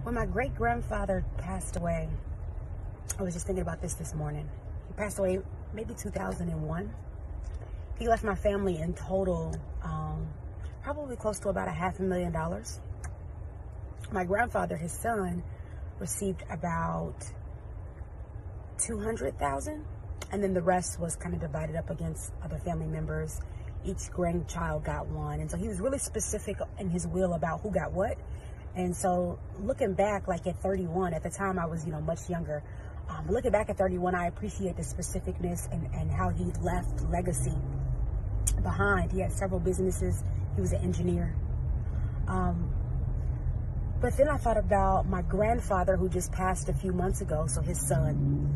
When my great-grandfather passed away, I was just thinking about this morning. He passed away maybe 2001. He left my family in total probably close to about $500,000. My grandfather, his son, received about $200,000, and then the rest was kind of divided up against other family members. Each grandchild got one, and so he was really specific in his will about who got what. And so looking back, like at 31, at the time I was, much younger. Looking back at 31, I appreciate the specificness and how he left legacy behind. He had several businesses. He was an engineer. But then I thought about my grandfather, who just passed a few months ago, so his son.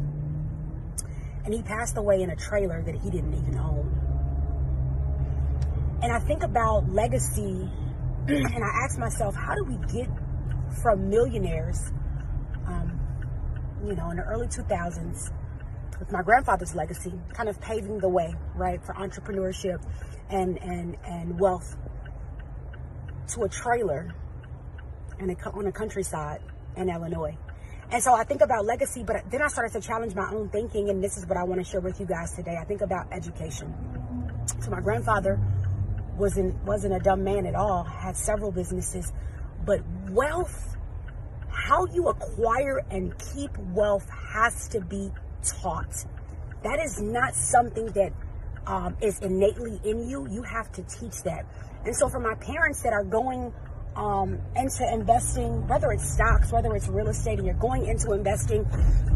And he passed away in a trailer that he didn't even own. And I think about legacy, and I ask myself, how do we get from millionaires, in the early 2000s, with my grandfather's legacy, kind of paving the way, right, for entrepreneurship and wealth, to a trailer on a countryside in Illinois. And so I think about legacy, but then I started to challenge my own thinking, and this is what I want to share with you guys today. I think about education. So my grandfather wasn't a dumb man at all, had several businesses, but wealth, how you acquire and keep wealth, has to be taught. That is not something that is innately in you. You have to teach that. And so for my parents that are going into investing, whether it's stocks, whether it's real estate, and you're going into investing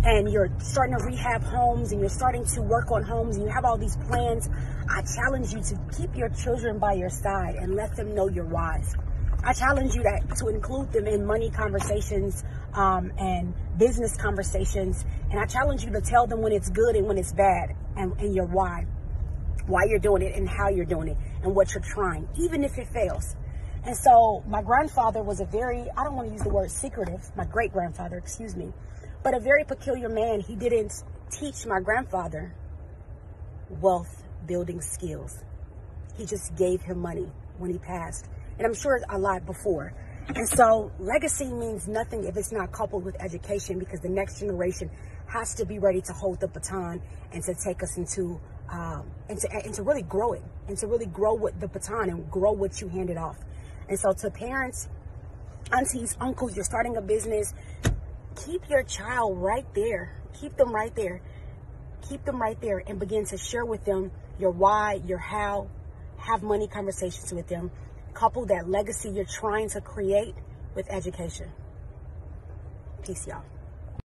and you're starting to rehab homes and you're starting to work on homes and you have all these plans, I challenge you to keep your children by your side and let them know you're wise. I challenge you to include them in money conversations and business conversations. And I challenge you to tell them when it's good and when it's bad, and your why you're doing it and how you're doing it and what you're trying, even if it fails. And so my grandfather was a very, I don't want to use the word secretive, my great-grandfather, excuse me, but a very peculiar man. He didn't teach my grandfather wealth building skills. He just gave him money when he passed. And I'm sure a lot before. And so legacy means nothing if it's not coupled with education, because the next generation has to be ready to hold the baton and to take us into, and to really grow it, and to really grow with the baton and grow what you handed off. And so to parents, aunties, uncles, you're starting a business, keep your child right there. Keep them right there. Keep them right there and begin to share with them your why, your how. Have money conversations with them. Couple that legacy you're trying to create with education. Peace, y'all.